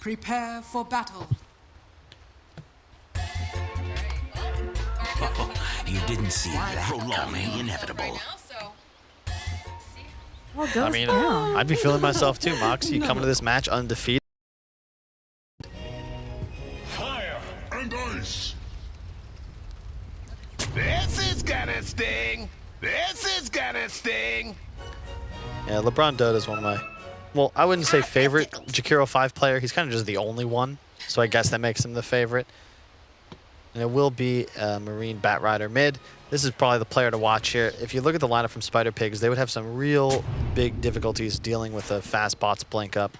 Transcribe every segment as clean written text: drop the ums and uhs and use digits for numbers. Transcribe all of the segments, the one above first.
Prepare for battle. You didn't see that coming. Inevitable. Well, I mean, I'd be feeling myself too, Mox. You come into this match undefeated. Fire and ice. This is gonna sting. This is gonna sting. Yeah, LeBron Dota is one of my, well, I wouldn't say favorite Jakiro 5 player. He's kind of just the only one, so I guess that makes him the favorite. And it will be Marine Batrider mid. This is probably the player to watch here. If you look at the lineup from Spider Pigzs, they would have some real big difficulties dealing with the fast bots blink up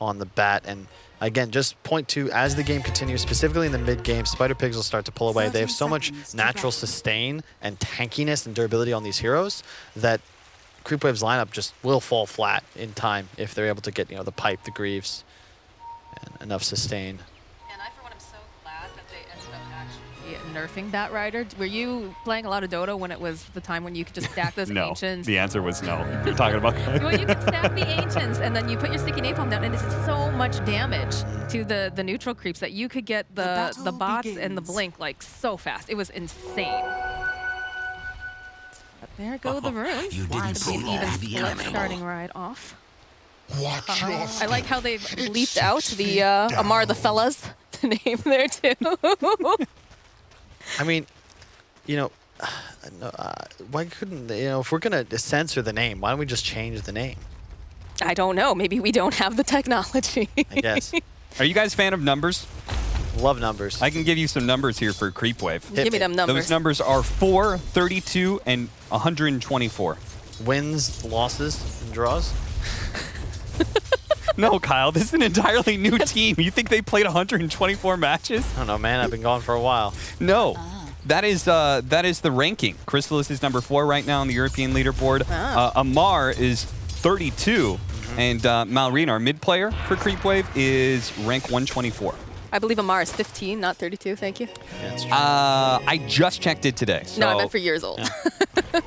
on the bat. And again, just point to, as the game continues, specifically in the mid game, Spider Pigzs will start to pull away. They have so much natural sustain and tankiness and durability on these heroes that Creepwave's lineup just will fall flat in time if they're able to get, the pipe, the Greaves, and enough sustain. And I, for one, am so glad that they ended up actually nerfing Batrider. Were you playing a lot of Dota when it was the time when you could just stack those No. ancients? The answer was no. You're talking about Well, you could stack the ancients, and then you put your sticky napalm down, and this is so much damage to the neutral creeps that you could get the bots and the blink like so fast. It was insane. But there go the runes. You didn't Could be an even see split the starting right off. Watch your I like how they've bleeped out the Amar the Fellas, the name there too. I mean, why couldn't they, if we're going to censor the name, why don't we just change the name? I don't know. Maybe we don't have the technology. I guess. Are you guys fan of numbers? Love numbers. I can give you some numbers here for Creepwave. Give me them numbers. Those numbers are 4, 32, and 124. Wins, losses, and draws. No, Kyle, this is an entirely new team. You think they played 124 matches? I don't know, man. I've been gone for a while. No. That is the ranking. Chrysalis is number 4 right now on the European leaderboard. Amar is 32, and Malrine, our mid player for Creepwave, is rank 124. I believe Amar is 15, not 32. Thank you. Yeah, that's true. I just checked it today. So. No, I meant for years old.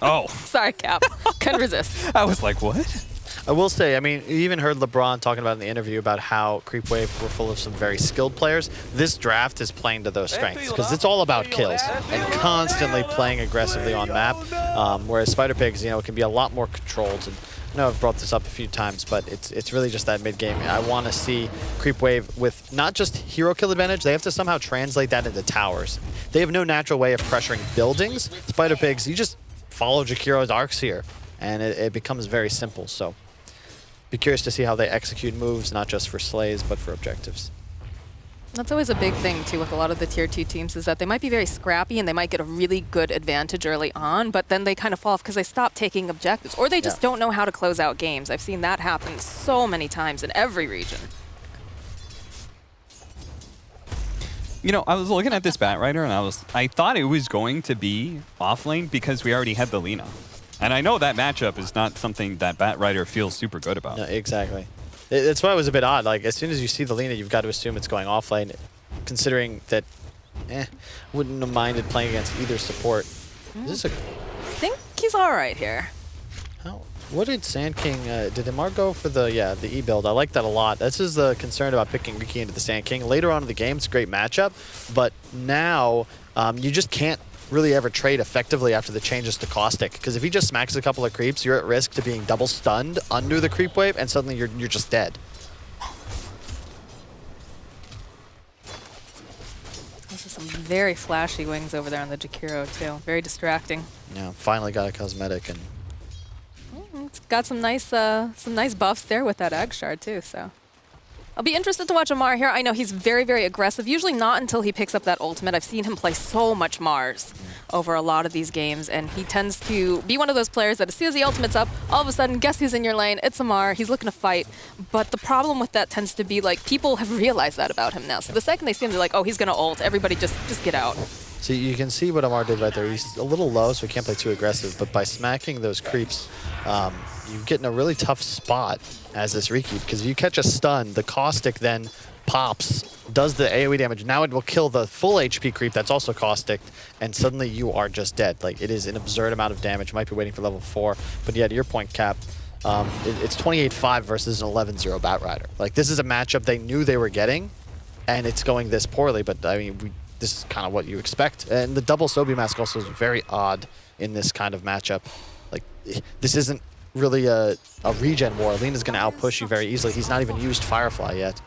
Oh. Sorry, Cap. Couldn't resist. I was like, what? I will say, I mean, you even heard LeBron talking about in the interview about how Creepwave were full of some very skilled players. This draft is playing to those strengths because it's all about kills and constantly playing aggressively on map. Whereas Spider Pigzs, it can be a lot more controlled. And I know I've brought this up a few times, but it's really just that mid game. I want to see Creepwave with not just hero kill advantage. They have to somehow translate that into towers. They have no natural way of pressuring buildings. Spider Pigzs, you just follow Jakiro's arcs here, and it becomes very simple. So. Be curious to see how they execute moves, not just for slays, but for objectives. That's always a big thing, too, with a lot of the Tier 2 teams, is that they might be very scrappy and they might get a really good advantage early on, but then they kind of fall off because they stop taking objectives, or they just don't know how to close out games. I've seen that happen so many times in every region. I was looking at this Batrider, and I thought it was going to be offlane because we already had the Lina. And I know that matchup is not something that Batrider feels super good about. No, exactly. That's why it was a bit odd. Like, as soon as you see the Lina, you've got to assume it's going offlane, considering that, wouldn't have minded playing against either support. Is this I think he's all right here. what did Sand King, did Amar go for the E build? I like that a lot. This is the concern about picking Riki into the Sand King. Later on in the game, it's a great matchup, but now you just can't really ever trade effectively after the changes to Caustic, because if he just smacks a couple of creeps, you're at risk to being double stunned under the creep wave, and suddenly you're just dead. Those are some very flashy wings over there on the Jakiro too. Very distracting. Yeah, finally got a cosmetic, and It's got some nice buffs there with that Egg Shard too. So I'll be interested to watch Amar here. I know he's very, very aggressive. Usually not until he picks up that ultimate. I've seen him play so much Mars over a lot of these games, and he tends to be one of those players that as soon as the ultimate's up, all of a sudden, guess who's in your lane? It's Amar. He's looking to fight. But the problem with that tends to be, like, people have realized that about him now. So the second they see him, they're like, oh, he's going to ult. Everybody just get out. so you can see what Amar did right there. He's a little low, so he can't play too aggressive, but by smacking those creeps, you get in a really tough spot as this Riki, because if you catch a stun, the Caustic then pops, does the AoE damage. Now it will kill the full HP creep that's also Caustic, and suddenly you are just dead. Like, it is an absurd amount of damage. Might be waiting for level 4. But yeah, to your point, Cap, It's 28-5 versus an 11-0 Batrider. Like, this is a matchup they knew they were getting, and it's going this poorly, but I mean, this is kind of what you expect. And the double Sobi mask also is very odd in this kind of matchup. Like, this isn't really a regen war. Lena's going to outpush you very easily. He's not even used Firefly yet.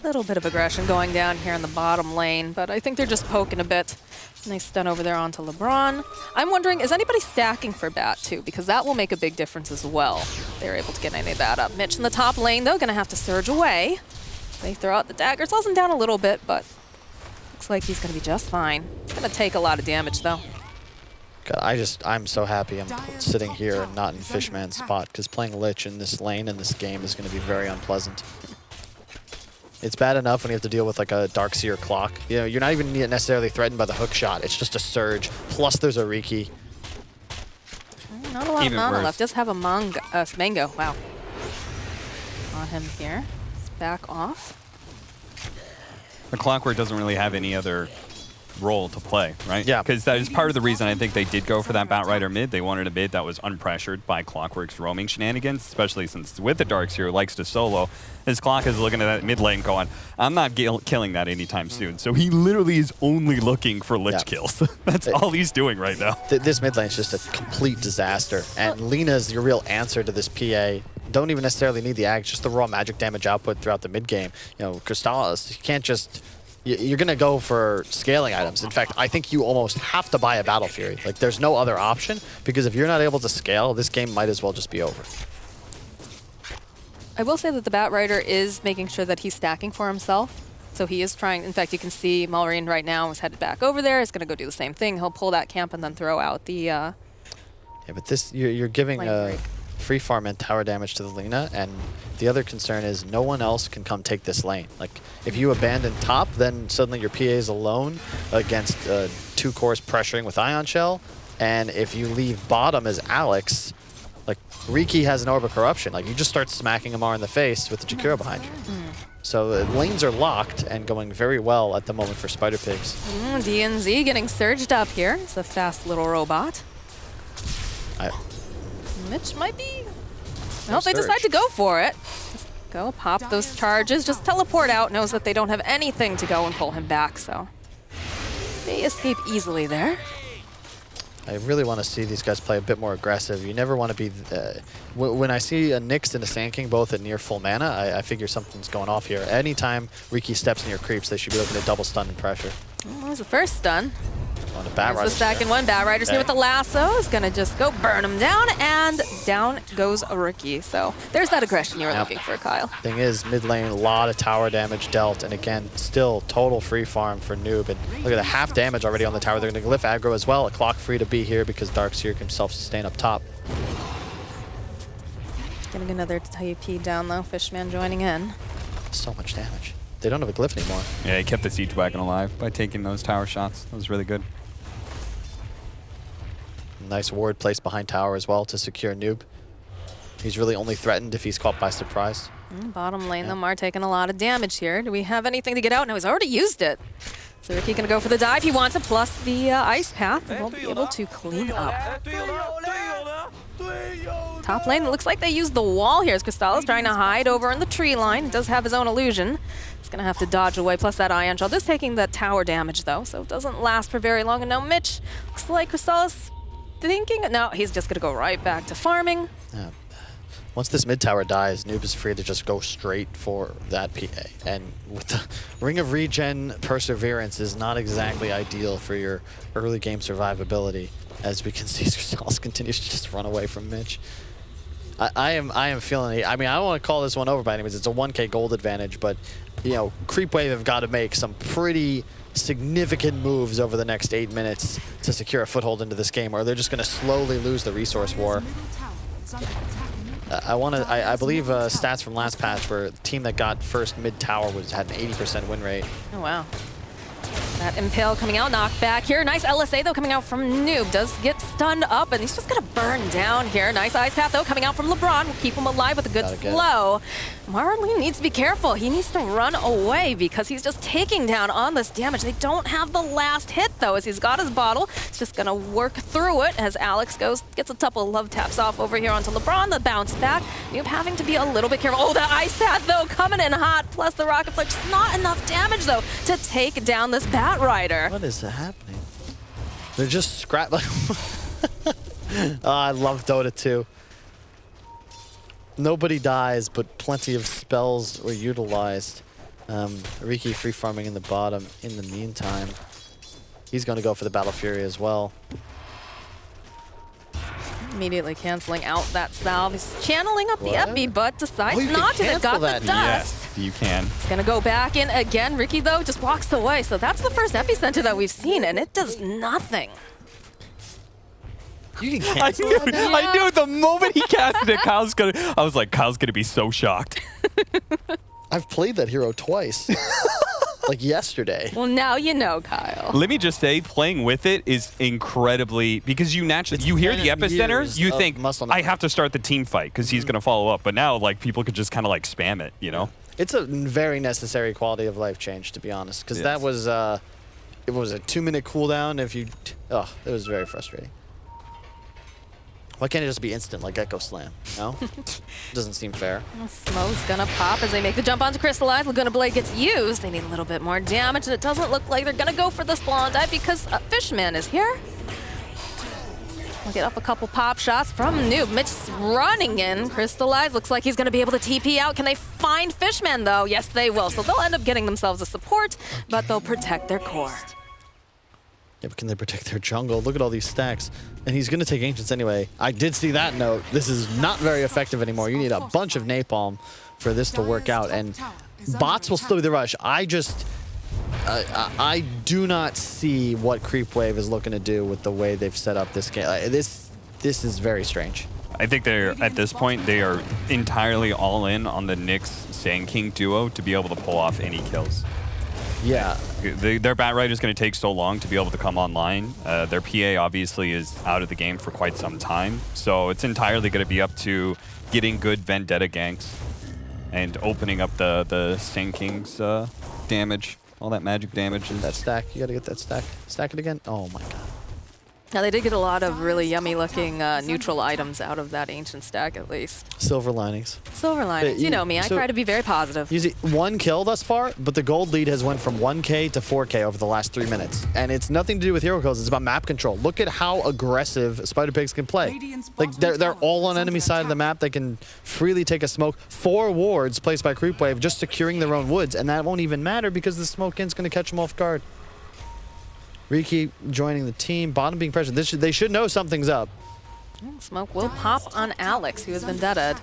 Little bit of aggression going down here in the bottom lane, but I think they're just poking a bit. Nice stun over there onto LeBron. I'm wondering, is anybody stacking for Bat too? Because that will make a big difference as well. If they're able to get any of that up. Mitch in the top lane, though, gonna have to surge away. They throw out the dagger. Slows him down a little bit, but looks like he's gonna be just fine. It's gonna take a lot of damage, though. God, I'm so happy I'm sitting here and not in Fishman's spot, because playing Lich in this lane in this game is going to be very unpleasant. It's bad enough when you have to deal with like a Darkseer clock. You know, you're not even necessarily threatened by the hook shot. It's just a surge. Plus there's a Riki. Not a lot Even of mana worse. left. Does have a mango. Wow. On him here. Let's back off. The Clockwork doesn't really have any other role to play, right? Yeah. Because that is part of the reason I think they did go for that Batrider mid. They wanted a mid that was unpressured by Clockwork's roaming shenanigans, especially since with the Darkseer who likes to solo, his Clock is looking at that mid lane going, I'm not killing that anytime soon. So he literally is only looking for Lich kills. That's all he's doing right now. This mid lane is just a complete disaster. And Lena's your real answer to this PA. Don't even necessarily need the Ag, just the raw magic damage output throughout the mid game. You know, Crystallis, you can't just... You're going to go for scaling items. In fact, I think you almost have to buy a Battle Fury. Like, there's no other option, because if you're not able to scale, this game might as well just be over. I will say that the Batrider is making sure that he's stacking for himself. So he is trying. In fact, you can see Malrine right now is headed back over there. He's going to go do the same thing. He'll pull that camp and then throw out the... Yeah, but this you're giving lane break. free farm and tower damage to the Lina, and the other concern is no one else can come take this lane. Like, if you abandon top, then suddenly your PA is alone against 2 cores pressuring with Ion Shell, and if you leave bottom as Alex, like, Riki has an Orb of Corruption. Like, you just start smacking Amar in the face with the Jakiro behind you. So the lanes are locked and going very well at the moment for Spider Pigs. DNZ getting surged up here. It's a fast little robot. Mitch might be... Well, they decide to go for it. Just go, pop those charges, just teleport out, knows that they don't have anything to go and pull him back, so... They escape easily there. I really want to see these guys play a bit more aggressive. You never want to be... when I see a Nyx and a Sand King both at near full mana, I figure something's going off here. Anytime Riki steps near creeps, they should be looking to double stun and pressure. Well, that was the first stun. On a There's the second one. Batrider's here with the lasso. Is going to just go burn him down, and down goes a Riki. So there's that aggression you were looking for, Kyle. Thing is, mid lane, a lot of tower damage dealt, and again, still total free farm for Noob. And look at the half damage already on the tower. They're going to glyph aggro as well. A clock free to be here because Darkseer can self-sustain up top. Getting another TP down, though. Fishman joining in. So much damage. They don't have a glyph anymore. Yeah, he kept the siege wagon alive by taking those tower shots. That was really good. Nice ward placed behind tower as well to secure Noob. He's really only threatened if he's caught by surprise. Bottom lane, though, Mar taking a lot of damage here. Do we have anything to get out? No, he's already used it. So Riki going to go for the dive. He wants it, plus the ice path. And we'll be able to clean up. Top lane, it looks like they used the wall here as Crystallis trying to hide over in the tree line. He does have his own illusion. He's going to have to dodge away, plus that Ion Shell. Just taking that tower damage, though, so it doesn't last for very long. And now Mitch, looks like Crystallis thinking... No, he's just going to go right back to farming. Yeah. Once this mid tower dies, Noob is free to just go straight for that PA. And with the Ring of Regen, Perseverance is not exactly ideal for your early game survivability. As we can see, Crystallis continues to just run away from Mitch. I am feeling it. I mean, I don't want to call this one over by any means. It's a 1K gold advantage, but, you know, Creepwave have got to make some pretty significant moves over the next 8 minutes to secure a foothold into this game, or they're just going to slowly lose the resource war. I believe stats from last patch where the team that got first mid tower had an 80% win rate. Oh, wow. That Impale coming out, knockback here. Nice LSA though coming out from Noob. Does get stunned up and he's just gonna burn down here. Nice Ice Path though coming out from LeBron. Will keep him alive with a good slow. Marley needs to be careful. He needs to run away because he's just taking down on this damage. They don't have the last hit though as he's got his bottle. He's just gonna work through it as Alex gets a couple of love taps off over here onto LeBron. The bounce back. Noob having to be a little bit careful. Oh, that Ice Path though coming in hot. Plus the rockets are just not enough damage though to take down this Bat Rider. What is happening? They're just scrap. Oh, I love Dota 2. Nobody dies, but plenty of spells were utilized. Riki free farming in the bottom in the meantime. He's going to go for the Battle Fury as well. Immediately canceling out that salve. He's channeling up the What? Epi, but decides Oh, you not can to. It got cancel the that. dust. Yes, you can. It's gonna go back in again. Ricky, though, just walks away. So that's the first epicenter that we've seen, and it does nothing. You can I cancel knew, that now? I knew the moment he casted it, I was like, Kyle's gonna be so shocked. I've played that hero twice. Like yesterday. Well, now you know, Kyle. Let me just say, playing with it is incredibly, because you naturally, you hear the 10 epicenter, years you of think, muscle I memory. have to start the team fight because he's gonna follow up. But now, like, people could just kind of like spam it, you know? It's a very necessary quality of life change, to be honest, because that Yes. was it was a 2-minute cooldown. If you, it was very frustrating. Why can't it just be instant like Echo Slam? No, doesn't seem fair. Smoke's gonna pop as they make the jump onto Crystallize. Laguna Blade gets used. They need a little bit more damage, and it doesn't look like they're gonna go for the spawn dive because Fishman is here. We'll get off a couple pop shots from Noob. Mitch's running in. Crystallize looks like he's gonna be able to TP out. Can they find Fishman though? Yes, they will. So they'll end up getting themselves a support, but they'll protect their core. Yeah, but can they protect their jungle? Look at all these stacks. And he's going to take Ancients anyway. I did see that note. This is not very effective anymore. You need a bunch of napalm for this to work out. And bots will still be the rush. I do not see what Creepwave is looking to do with the way they've set up this game. This is very strange. I think they're, at this point, they are entirely all in on the Nyx Sand King duo to be able to pull off any kills. Yeah. Their Bat Rider is going to take so long to be able to come online. Their PA obviously is out of the game for quite some time, so it's entirely going to be up to getting good Vendetta ganks and opening up the Sand King's damage, all that magic damage. That stack. You got to get that stack. Stack it again. Oh, my God. Now, they did get a lot of really yummy-looking neutral items out of that ancient stack, at least. Silver linings. Silver linings. You know me. I try to be very positive. You see, 1 kill thus far, but the gold lead has went from 1K to 4K over the last 3 minutes. And it's nothing to do with hero kills. It's about map control. Look at how aggressive Spider Pigs can play. Like, they're all on enemy side of the map. They can freely take a smoke. 4 wards placed by Creepwave just securing their own woods, and that won't even matter because the smoke in's going to catch them off guard. Riki joining the team. Bottom being pressured. They should know something's up. Smoke will pop on Alex, who has been deaded.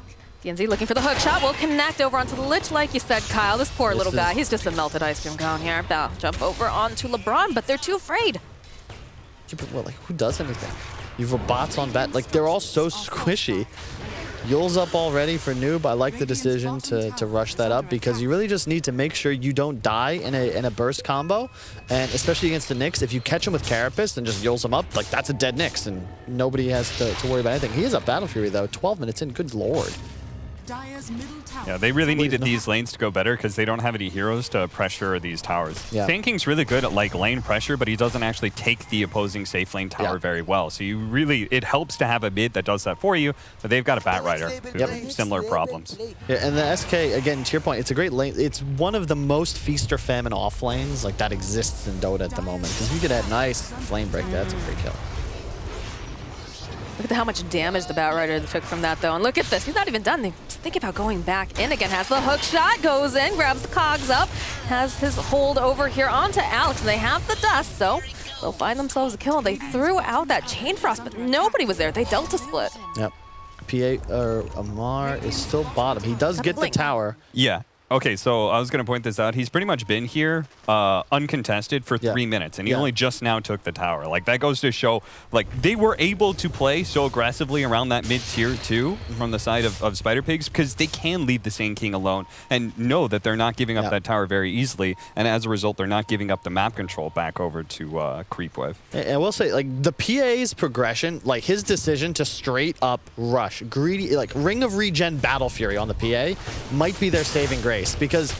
DNZ looking for the hook shot. Will connect over onto the Lich, like you said, Kyle. This poor little guy. He's just a melted ice cream cone here. They'll jump over onto LeBron, but they're too afraid. Yeah, but well, like, who does anything? You have a bots on bat. Like, they're all so squishy. Yule's up already for Noob. I like the decision to rush that up because you really just need to make sure you don't die in a burst combo. And especially against the Nyx, if you catch him with Carapace and just Yules him up, like, that's a dead Nyx and nobody has to worry about anything. He is a Battle Fury though, 12 minutes in, good lord. Yeah, they really needed these lanes to go better because they don't have any heroes to pressure these towers. Yeah. Sand King's really good at like lane pressure, but he doesn't actually take the opposing safe lane tower very well. So you really, it helps to have a mid that does that for you, but they've got a Bat Rider who have similar problems. Yeah, and the SK, again, to your point, it's a great lane. It's one of the most feast or famine off lanes like that exists in Dota at the moment. Because you get that nice flame break, that's a free kill. Look at how much damage the Bat Rider took from that, though. And look at this. He's not even done. He's thinking about going back in again. Has the hook shot, goes in, grabs the cogs up, has his hold over here onto Alex. They have the dust, so they'll find themselves a kill. They threw out that Chain Frost, but nobody was there. They Delta split. Yep. Amar is still bottom. He does get the tower. Yeah. Okay, so I was going to point this out. He's pretty much been here uncontested for 3 minutes, and he only just now took the tower. Like, that goes to show, like, they were able to play so aggressively around that mid-tier 2 from the side of Spider Pigs because they can leave the Sand King alone and know that they're not giving up that tower very easily, and as a result, they're not giving up the map control back over to Creepwave. And I will say, like, the PA's progression, like, his decision to straight up rush, greedy, like, Ring of Regen Battle Fury on the PA might be their saving grace. Because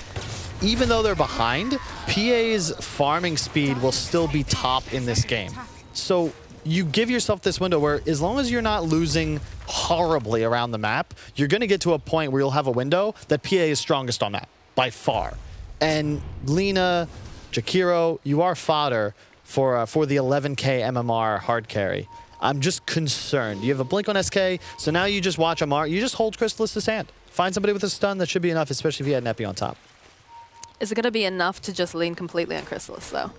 even though they're behind, PA's farming speed will still be top in this game. So you give yourself this window where as long as you're not losing horribly around the map, you're going to get to a point where you'll have a window that PA is strongest on map, by far. And Lina, Jakiro, you are fodder for the 11k MMR hard carry. I'm just concerned. You have a blink on SK, so now you just watch Amar. You just hold Crystallis' hand. Find somebody with a stun. That should be enough, especially if you had an Epi on top. Is it going to be enough to just lean completely on Crystallis, though?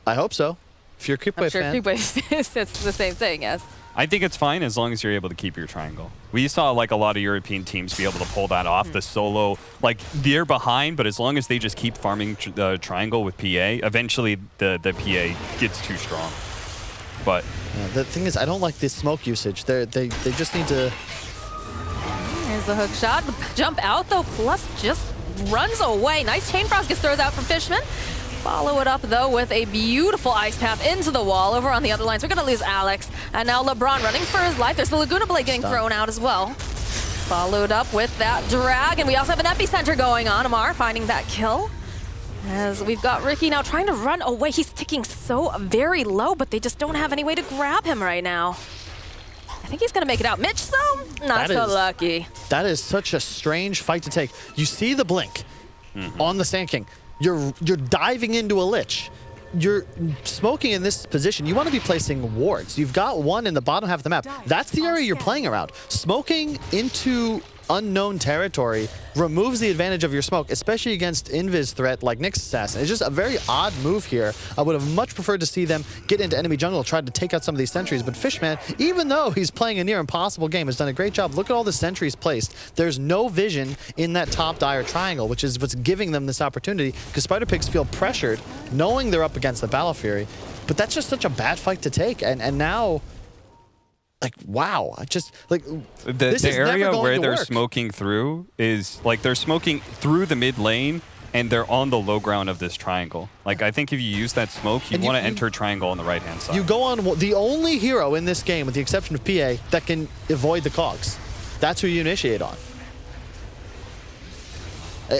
I hope so. If you're a Creepwave fan. I'm sure Creepwave it's the same thing, yes. I think it's fine as long as you're able to keep your triangle. We saw like a lot of European teams be able to pull that off. The solo, like they're behind, but as long as they just keep farming the triangle with PA, eventually the PA gets too strong. But yeah, the thing is, I don't like this smoke usage. They just need to... Here's the hook shot. The jump out, though, plus just runs away. Nice chain frost gets throws out from Fishman. Follow it up, though, with a beautiful ice path into the wall over on the other line. So we're going to lose Alex. And now LeBron running for his life. There's the Laguna Blade getting thrown out as well. Followed up with that drag. And we also have an epicenter going on. Amar finding that kill. As we've got Ricky now trying to run away. He's ticking so very low, but they just don't have any way to grab him right now. I think he's going to make it out. Mitch, though, not so lucky. That is such a strange fight to take. You see the blink on the Sand King. You're diving into a Lich. You're smoking in this position. You want to be placing wards. You've got one in the bottom half of the map. That's the area you're playing around. Smoking into unknown territory removes the advantage of your smoke, especially against invis threat like Nyx Assassin. It's just a very odd move here. I would have much preferred to see them get into enemy jungle, try to take out some of these sentries, but Fishman, even though he's playing a near impossible game, has done a great job. Look at all the sentries placed. There's no vision in that top dire triangle, which is what's giving them this opportunity, because Spider Pigs feel pressured, knowing they're up against the Battle Fury, but that's just such a bad fight to take, and now... Like, wow, I just, like, the area where they're smoking through is, like, they're smoking through the mid lane, and they're on the low ground of this triangle. Like, I think if you use that smoke, you want to enter triangle on the right-hand side. You go on, the only hero in this game, with the exception of PA, that can avoid the cogs. That's who you initiate on.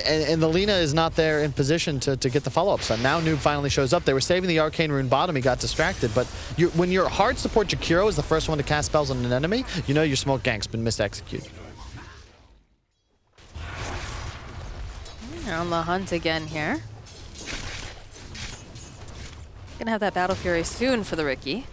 And the Lina is not there in position to get the follow-up stun. Now Noob finally shows up. They were saving the Arcane Rune bottom. He got distracted. But when your hard support Jakiro is the first one to cast spells on an enemy, you know your smoke gank's been misexecuted. They're on the hunt again here. Gonna have that Battle Fury soon for the Ricky.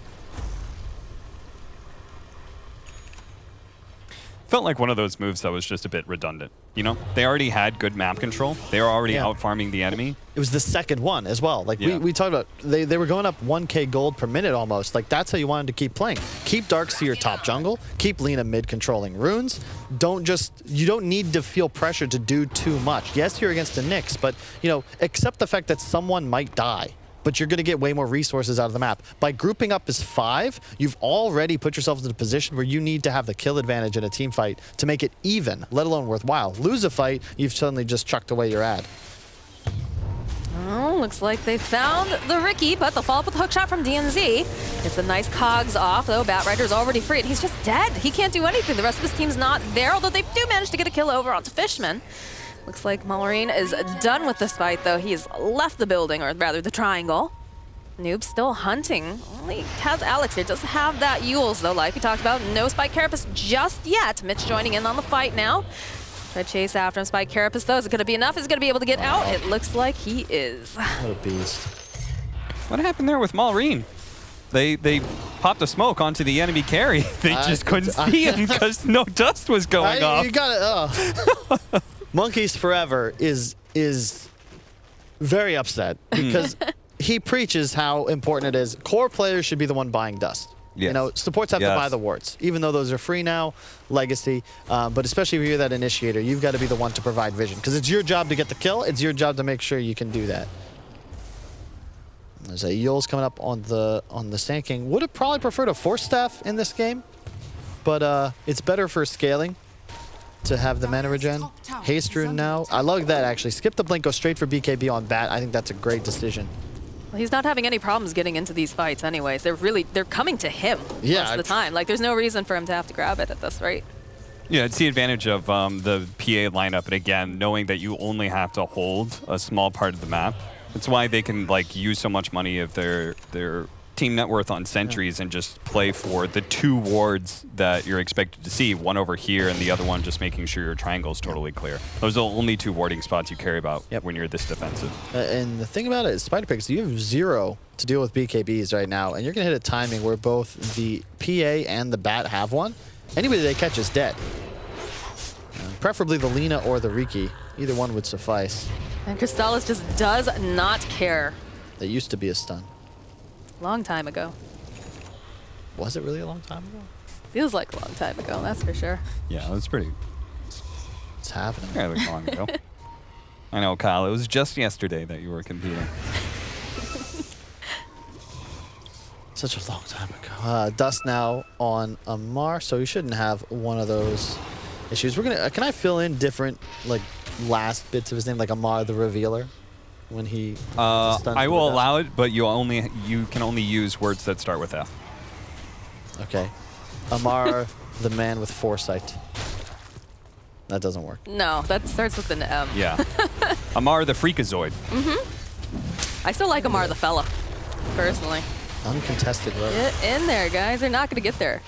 Felt like one of those moves that was just a bit redundant. You know, they already had good map control. They were already out farming the enemy. It was the second one as well. Like we talked about, they were going up 1k gold per minute almost. Like that's how you wanted to keep playing. Keep Darks to your top jungle. Keep Lina mid controlling runes. You don't need to feel pressure to do too much. Yes, you're against a Nyx, but you know, accept the fact that someone might die. But you're going to get way more resources out of the map. By grouping up as 5, you've already put yourself in a position where you need to have the kill advantage in a team fight to make it even, let alone worthwhile. Lose a fight, you've suddenly just chucked away your ad. Oh, looks like they found the Ricky, but the follow-up with the hook shot from DNZ. It's a nice cogs off, though. Batrider's already free, and he's just dead. He can't do anything. The rest of his team's not there, although they do manage to get a kill over onto Fishman. Looks like Mallory is done with this fight, though. He's left the building, or rather the triangle. Noob still hunting. Only has Alex here. Doesn't have that Yules, though, like we talked about. No Spike Carapace just yet. Mitch joining in on the fight now. Try to chase after him. Spike Carapace, though. Is it going to be enough? Is it going to be able to get out? It looks like he is. What a beast. What happened there with Malrine? They popped a smoke onto the enemy carry. They just couldn't see him because no dust was going off. You got it. Monkeys Forever is very upset because he preaches how important it is. Core players should be the one buying dust. You know, supports have to buy Yes. the wards, even though those are free now, legacy. But especially if you're that initiator, you've got to be the one to provide vision, because it's your job to get the kill. It's your job to make sure you can do that. There's a Yule's coming up on the Sand King. Would have probably preferred a Force Staff in this game, but it's better for scaling to have the mana regen. Haste Rune now. I love that, actually. Skip the blink, go straight for BKB on Bat. I think that's a great decision. Well, he's not having any problems getting into these fights anyways. They're coming to him most of the time. Like, there's no reason for him to have to grab it at this rate. Yeah, it's the advantage of the PA lineup, and again, knowing that you only have to hold a small part of the map. That's why they can like use so much money of their team net worth on sentries and just play for the 2 wards that you're expected to see, one over here and the other one just making sure your triangle is totally clear. Those are the only 2 warding spots you care about when you're this defensive. And the thing about it is Spider Pigz, you have 0 to deal with BKBs right now, and you're going to hit a timing where both the PA and the Bat have one. Anybody they catch is dead. Preferably the Lina or the Riki. Either one would suffice. And Crystallis just does not care. That used to be a stun. Long time ago. Was it really a long time ago? Feels like a long time ago, that's for sure. Yeah, that's pretty. It's happening. Fairly long ago. I know, Kyle. It was just yesterday that you were competing. Such a long time ago. Dust now on Amar, so he shouldn't have one of those issues. We're gonna. Can I fill in different like last bits of his name, like Amar the Revealer, when he? I will allow it, but you can only use words that start with F. Okay. Amar the man with foresight. That doesn't work. No, that starts with an M. Yeah. Amar the Freakazoid. I still like Amar the fella, personally. Uncontested road. Get in there, guys. They're not going to get there.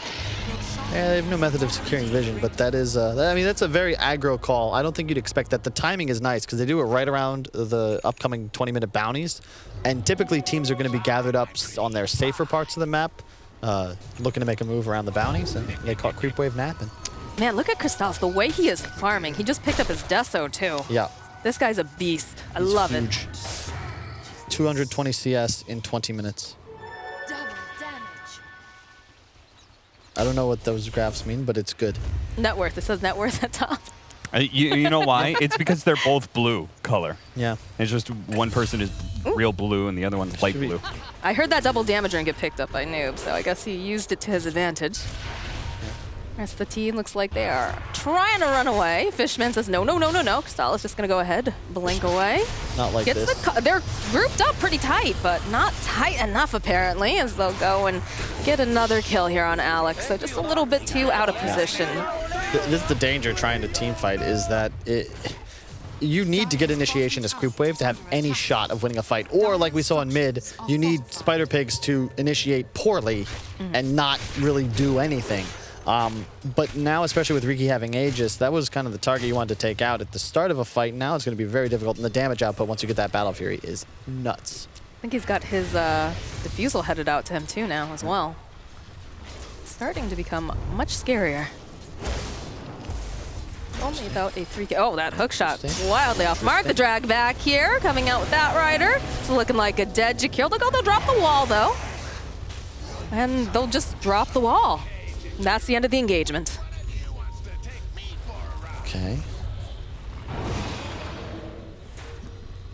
Yeah, they have no method of securing vision, but that is, I mean, that's a very aggro call. I don't think you'd expect that. The timing is nice because they do it right around the upcoming 20-minute bounties. And typically teams are going to be gathered up on their safer parts of the map, looking to make a move around the bounties, and they caught Creepwave napping. Man, look at Crystallis. The way he is farming. He just picked up his Deso, too. Yeah. This guy's a beast. I He's love huge. 220 CS in 20 minutes. I don't know what those graphs mean, but it's good. Net worth. It says net worth at top. You know why? It's because they're both blue color. Yeah. It's just one person is real blue and the other one's light blue. I heard that double damage ring get picked up by Noob, so I guess he used it to his advantage. Rest of the team looks like they are trying to run away. Fishman says no, no, no, no, no. Crystallis just going to go ahead, blink away. Not like Gets this. They're grouped up pretty tight, but not tight enough apparently, as they'll go and get another kill here on Alex. So just a little bit too out of position. This is the danger trying to team fight, is that you need to get initiation as Creepwave to have any shot of winning a fight. Or like we saw in mid, you need Spider Pigs to initiate poorly and not really do anything. But now, especially with Riki having Aegis, that was kind of the target you wanted to take out at the start of a fight. Now it's going to be very difficult, and the damage output once you get that Battle Fury is nuts. I think he's got his diffusal headed out to him too now as well. Starting to become much scarier. Only about a 3K. Oh, that hook shot wildly off mark. The drag back here, coming out with that rider. It's looking like a dead Jakir. Look, oh, they'll drop the wall though. And they'll just drop the wall. And that's the end of the engagement. Okay.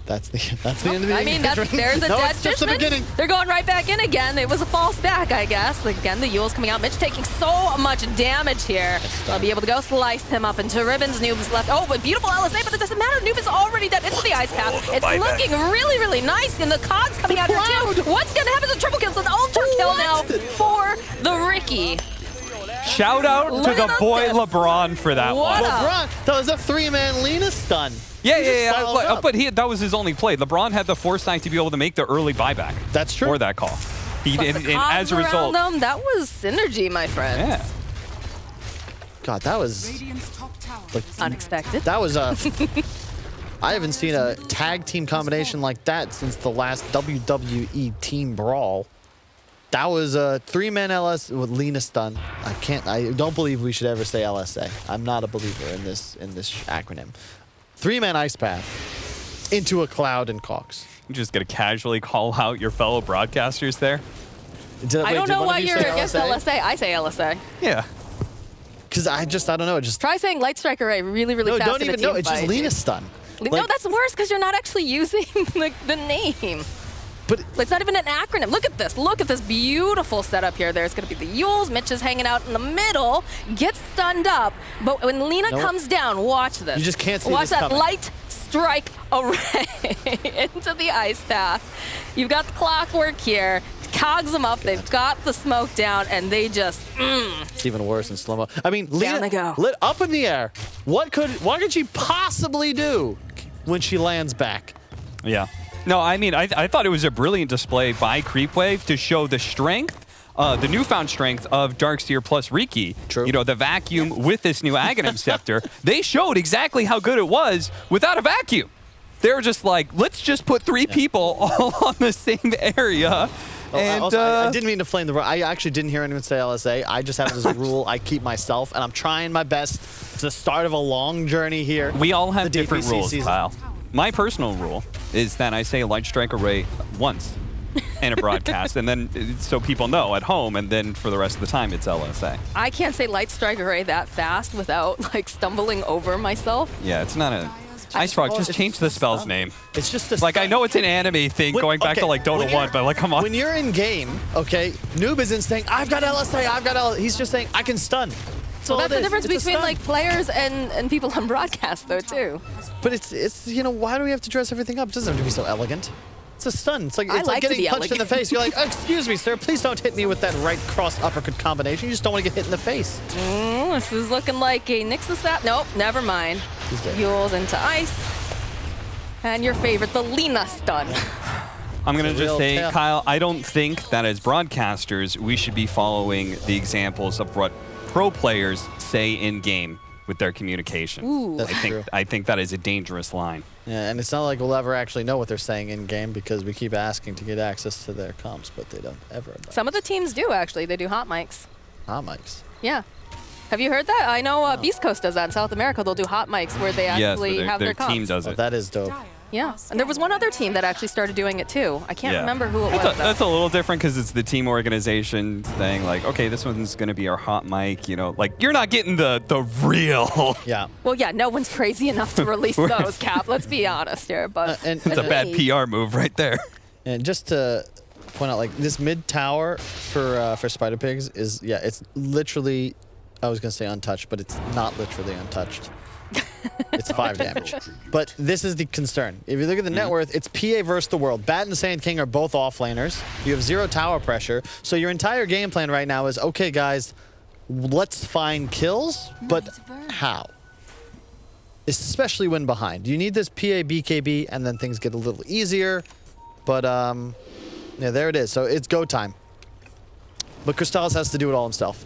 That's the end of the I mean, engagement. there's a No, dead it's just the Fishman. beginning. They're going right back in again. It was a false back, I guess. Again, the Yule's coming out. Mitch taking so much damage here. They'll be able to go slice him up into ribbons. Noob is left. Oh, but beautiful LSA, but it doesn't matter. Noob is already dead into the ice path. It's looking really, really nice, and the cogs coming out here too. What's going to happen? It's a triple kill. It's an ultra kill now for the Riki. Shout out Look to at the those boy deaths. LeBron for that What one. up? LeBron, that was a 3-man Lina stun. Yeah, He just yeah, followed yeah. up. But that was his only play. LeBron had the foresight to be able to make the early buyback. That's true. For that call. Plus And the as a cogs result, around them, that was synergy, my friends. yeah. God, that was like, Unexpected. that was a. I haven't seen a tag team combination like that since the last WWE Team Brawl. That was a 3-man LS with Lina stun. I don't believe we should ever say LSA. I'm not a believer in this acronym. 3-man ice path into a cloud and Cox. You just gonna casually call out your fellow broadcasters there. I don't know why you're against LSA. I say LSA. Yeah. Because I don't know. Just Try saying Light Strike Array really, really fast. don't even know. It's just Lena stun. No, that's worse because you're not actually using the name. But It's not even an acronym. Look at this. Look at this beautiful setup here. There's going to be the Yules. Mitch is hanging out in the middle, gets stunned up. But when Lena comes down, watch this. You just can't see Watch this that coming. Light Strike Array into the ice path. You've got the clockwork here. Cogs them up. They've got the smoke down, and they just, it's even worse in slow-mo. I mean, Down Lena they go. lit up in the air. What could she possibly do when she lands back? Yeah. No, I mean, I thought it was a brilliant display by Creepwave to show the strength, the newfound strength of Darkseer plus Riki. True. You know, the vacuum with this new Aghanim Scepter. They showed exactly how good it was without a vacuum. They were just like, let's just put 3 people all on the same area. And I didn't mean to flame the room. I actually didn't hear anyone say LSA. I just have this rule I keep myself, and I'm trying my best. It's the start of a long journey here. we all have The different DPC rules, season. Kyle. My personal rule is that I say Light Strike Array once in a broadcast, and then so people know at home, and then for the rest of the time, it's LSA. I can't say Light Strike Array that fast without like stumbling over myself. Yeah, it's not a... Ice Frog, just change the spell's name. It's just a Like, I know it's an anime thing going back to, like, Dota 1, but, like, come on. When you're in game, okay, Noob isn't saying, I've got LSA, I've got LSA. He's just saying, I can stun. Well, that's the difference It's a between stun. like players and people on broadcast, though, too. But it's you know, why do we have to dress everything up? It doesn't have to be so elegant. It's a stun. It's like I like to getting be punched in the elegant. face. You're like, excuse me, sir, please don't hit me with that right cross uppercut combination. You just don't want to get hit in the face. This is looking like a Nixus app. Nope, never mind. He's dead. Yules into ice. And your favorite, the Lena stun. I'm going to It's a just real say, tale. Kyle, I don't think that as broadcasters, we should be following the examples of what pro players say in-game with their communication. Ooh. That's true. I think that is a dangerous line. Yeah, and it's not like we'll ever actually know what they're saying in game because we keep asking to get access to their comps, but they don't ever. Some of the teams do, actually. They do hot mics. Hot mics. Yeah. Have you heard that? I know Beast Coast does that in South America. They'll do hot mics where they Yes, actually but have their their team comps. does Oh, it. that is dope. Yeah. And there was one other team that actually started doing it, too. I can't remember who it was, though. That's a little different because it's the team organization saying, like, okay, this one's going to be our hot mic, you know. Like, you're not getting the real... Yeah. Well, yeah, no one's crazy enough to release those, Cap. Let's be honest here. But And It's a bad PR move right there. And just to point out, like this mid tower for Spider Pigs is it's literally, I was gonna say untouched, but it's not literally untouched. It's 5 damage. But this is the concern. If you look at the net worth, it's PA versus the world. Bat and Sand King are both offlaners. You have 0 tower pressure. So your entire game plan right now is, okay, guys, let's find kills, but how? Especially when behind. You need this PA BKB, and then things get a little easier. But, yeah, there it is. So it's go time. But Crystallis has to do it all himself.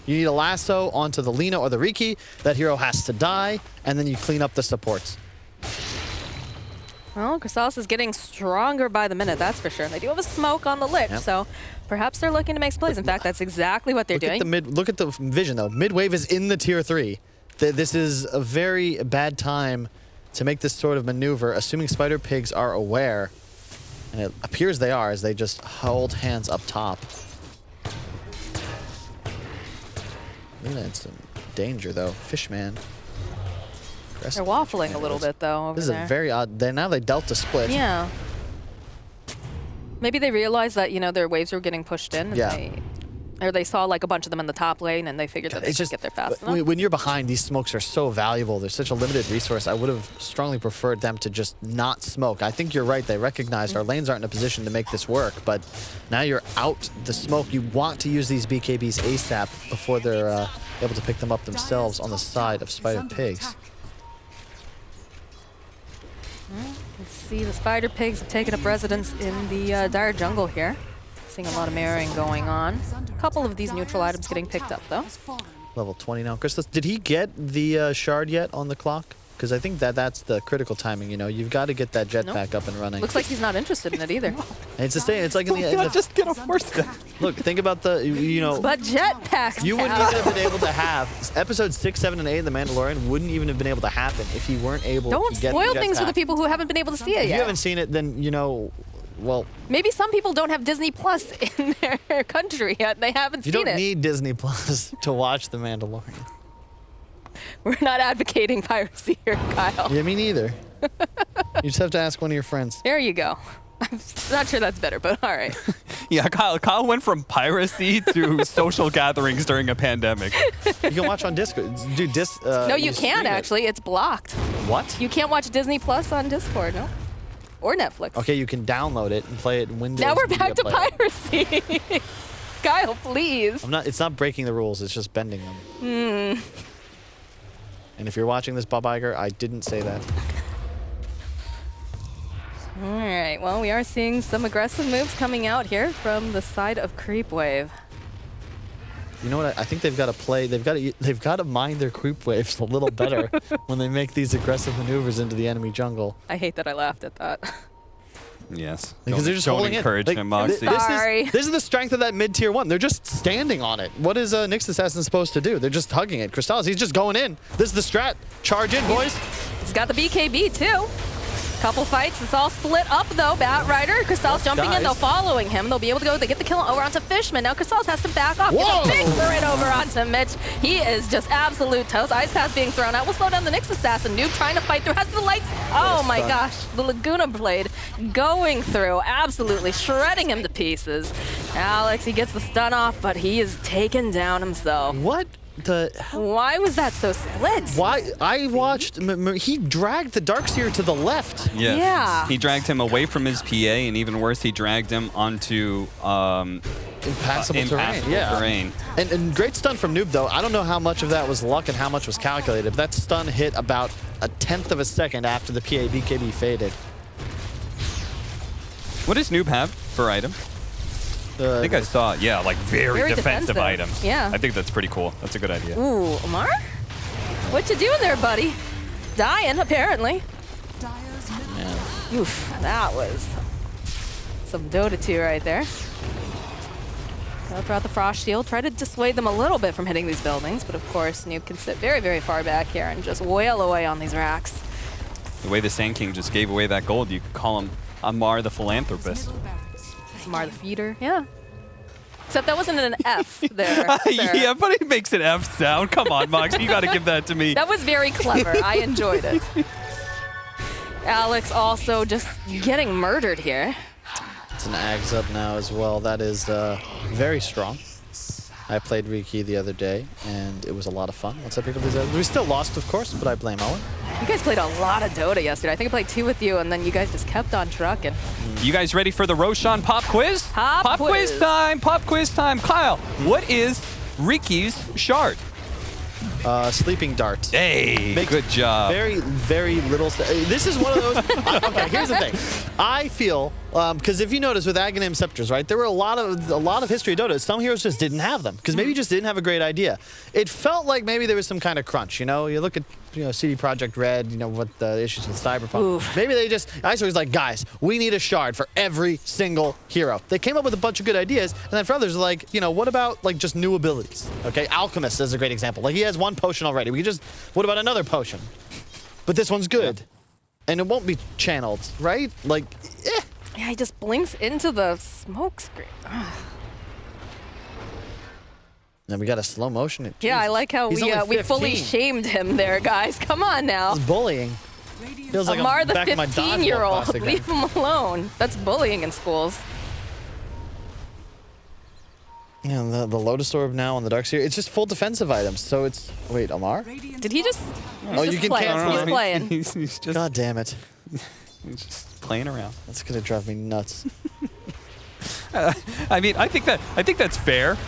You need a lasso onto the Lena or the Riki. That hero has to die, and then you clean up the supports. Well, Chrysalis is getting stronger by the minute, that's for sure. They do have a smoke on the Lich, Yep. so perhaps they're looking to make some plays. In fact, that's exactly what they're doing. Look at the vision, though. Mid-wave is in the tier 3. This is a very bad time to make this sort of maneuver, assuming Spider Pigs are aware. And it appears they are, as they just hold hands up top. Lena in some danger, though. Fishman. They're waffling a little bit, though, over This is there. a very odd... Now they dealt a split. Yeah. Maybe they realized that, you know, their waves were getting pushed in. And Yeah. or they saw, like, a bunch of them in the top lane, and they figured that they It's should just get there fast enough. when you're behind, these smokes are so valuable. They're such a limited resource. I would have strongly preferred them to just not smoke. I think you're right. They recognized our lanes aren't in a position to make this work, but now you're out the smoke. You want to use these BKBs ASAP before they're able to pick them up themselves on the side of Spider Pigs. Let's see, the Spider Pigs have taken up residence in the dire jungle here. Seeing a lot of mirroring going on. A couple of these neutral items getting picked up, though. Level 20 now. Chris, did he get the shard yet on the clock? Because I think that's the critical timing, you know. You've got to get that jetpack up and running. Looks like he's not interested in it either. And it's the same. It's like in the... Just get a force down. Look, think about the, you know... But jetpacks. You wouldn't even have been able to have episodes 6, 7, and 8 of The Mandalorian wouldn't even have been able to happen if he weren't able Don't to get spoil the things for the jetpack. people who haven't been able to see it If yet. you haven't seen it, then you know well, Maybe some people don't have Disney Plus in their country yet. They haven't you seen don't it. need Disney Plus to watch The Mandalorian. We're not advocating piracy here, Kyle. Yeah, me neither. You just have to ask one of your friends. There you go. I'm not sure that's better, but all right. Yeah, Kyle went from piracy to social gatherings during a pandemic. You can watch on Discord. Dude, No, you stream can't it. actually. It's blocked. What? You can't watch Disney Plus on Discord, no? Or Netflix. Okay, you can download it and play it in Windows. Now we're Media back to Player. piracy. Kyle, please. It's not breaking the rules. It's just bending them. And if you're watching this, Bob Iger, I didn't say that. All right, well, we are seeing some aggressive moves coming out here from the side of Creepwave. You know what? I think they've got to play. They've got to mind their creep waves a little better when they make these aggressive maneuvers into the enemy jungle. I hate that I laughed at that. Yes. Because they're just don't holding encourage it. him, Moxie. Sorry. This is the strength of that mid-tier 1. They're just standing on it. What is Nyx Assassin supposed to do? They're just hugging it. Crystallis, he's just going in. This is the strat. Charge in, boys. He's got the BKB, too. Couple fights. It's all split up, though. Bat Rider, Crystallis jumping in, guys. though, following him. They'll be able to go. They get the kill over onto Fishman. Now Crystallis has to back off. Whoa! Gets a big turret over onto Mitch. He is just absolute toast. Ice Pass being thrown out. We'll slow down the Nyx Assassin. Noob trying to fight through. Has the lights. Oh, my gosh. The Laguna Blade going through. Absolutely shredding him to pieces. Alex, he gets the stun off, but he is taken down himself. What the hell? Why was that so split? Why? I watched. He dragged the Darkseer to the left. Yeah. Yeah. He dragged him away from his PA, and even worse, he dragged him onto Impassable impassable terrain. Yeah. And great stun from Noob, though. I don't know how much of that was luck and how much was calculated, but that stun hit about 1/10 of a second after the PA BKB faded. What does Noob have for item? I think I saw, yeah, like very defensive items. Yeah. I think that's pretty cool. That's a good idea. Ooh, Omar? What you doing there, buddy? Dying, apparently. Oof, that was some Dota2 right there. Go throughout the Frost Shield, try to dissuade them a little bit from hitting these buildings, but of course, Noob can sit very, very far back here and just wail away on these racks. The way the Sand King just gave away that gold, you could call him Amar the Philanthropist. Omar the Feeder, yeah. Except that wasn't an F there, Sarah. Yeah, but he makes an F sound. Come on, Mox, you got to give that to me. That was very clever. I enjoyed it. Alex also just getting murdered here. It's an Ags up now as well. That is very strong. I played Riki the other day, and it was a lot of fun. Once I picked up these we still lost, of course, but I blame Owen. You guys played a lot of Dota yesterday. I think I played 2 with you, and then you guys just kept on trucking. You guys ready for the Roshan pop quiz? Pop quiz. quiz time. Pop quiz time. Kyle, what is Riki's shard? Sleeping Dart. Hey, Makes good job. Very, very little. This is one of those. Okay, here's the thing. I feel because if you notice with Aghanim Scepters, right, there were a lot of history of Dota. Some heroes just didn't have them because maybe you just didn't have a great idea. It felt like maybe there was some kind of crunch. You know, you look at CD Projekt Red. You know what the issues with Cyberpunk. Oof. Maybe they just. I was like, guys, we need a shard for every single hero. They came up with a bunch of good ideas, and then for others, like, what about like just new abilities? Okay, Alchemist is a great example. Like he has one potion already. What about another potion? But this one's good. And it won't be channeled, right? Like, eh. Yeah, he just blinks into the smoke screen. Then we got a slow motion. Yeah, I like how He's we only we fully 15. shamed him there, guys. Come on now. It's bullying. Feels like Amar I'm the back in my dodgeball 15-year-old. class again. Leave him alone. That's bullying in schools. Yeah, the Lotus Orb now on the Darkseer. It's just full defensive items. So it's wait, Amar? Did he just? Oh, you can cancel He's it. playing. He's just, God damn it. he's just playing around. That's gonna drive me nuts. I mean, I think that's fair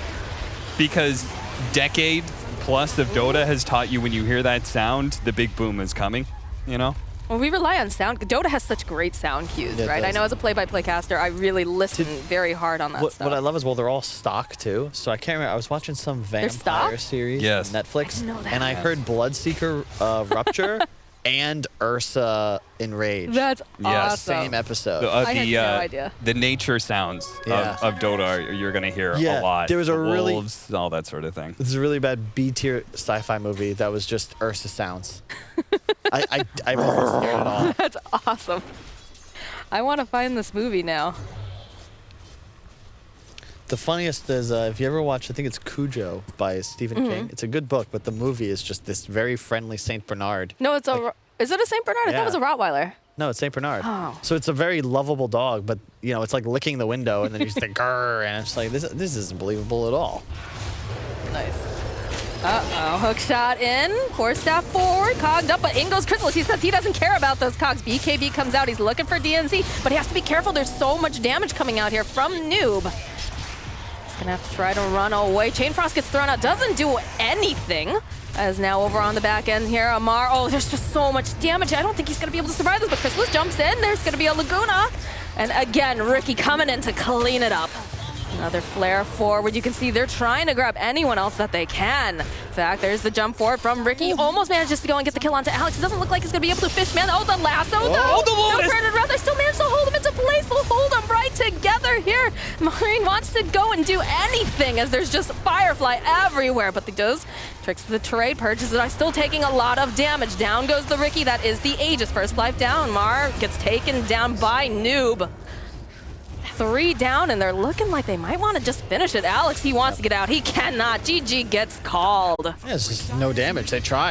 because decade plus of Dota has taught you when you hear that sound, the big boom is coming. You know. Well, we rely on sound. Dota has such great sound cues, Yeah, it right? I does. know as a play-by-play caster, I really listen very hard on that stuff. What I love is, well, they're all stock too. So I can't remember. I was watching some vampire stock? series Yes. on Netflix, I didn't know that. and I heard Bloodseeker Rupture and Ursa Enrage. That's Yes. awesome. Same episode. I had no idea. The nature sounds Yeah. of Dota you're gonna hear Yeah, a lot. there was a The really- wolves, all that sort of thing. This is a really bad B-tier sci-fi movie that was just Ursa sounds. I wasn't scared at all. That's awesome. I want to find this movie now. The funniest is if you ever watch, I think it's Cujo by Stephen King. It's a good book, but the movie is just this very friendly Saint Bernard. No, it's is it a Saint Bernard? I thought it was a Rottweiler. No, it's Saint Bernard. Oh. So it's a very lovable dog, but you know, it's like licking the window, and then you just think, grrr, and it's like this isn't believable at all. Nice. Uh-oh, hook shot in, force staff forward, cogged up, but in goes Chrysalis. He says he doesn't care about those cogs. BKB comes out, he's looking for DNZ, but he has to be careful. There's so much damage coming out here from Noob. He's gonna have to try to run away. Chain Frost gets thrown out, doesn't do anything. As now over on the back end here, Amar, oh, there's just so much damage. I don't think he's gonna be able to survive this, but Chrysalis jumps in. There's gonna be a Laguna. And again, Ricky coming in to clean it up. Another flare forward. You can see they're trying to grab anyone else that they can. In fact, there's the jump forward from Ricky. Almost manages to go and get the kill onto Alex. It doesn't look like he's going to be able to fish, man. Oh, the lasso, though. Oh, the Lotus. No turn around. They still managed to hold him into place. They'll hold them right together here. Marine wants to go and do anything as there's just Firefly everywhere. But he does. Tricks the trade. Purges it. I'm still taking a lot of damage. Down goes the Ricky. That is the Aegis. First life down. Mar gets taken down by Noob. 3 down, and they're looking like they might want to just finish it. Alex, he wants to get out. He cannot. GG gets called. Yeah, it's just no damage. They tried.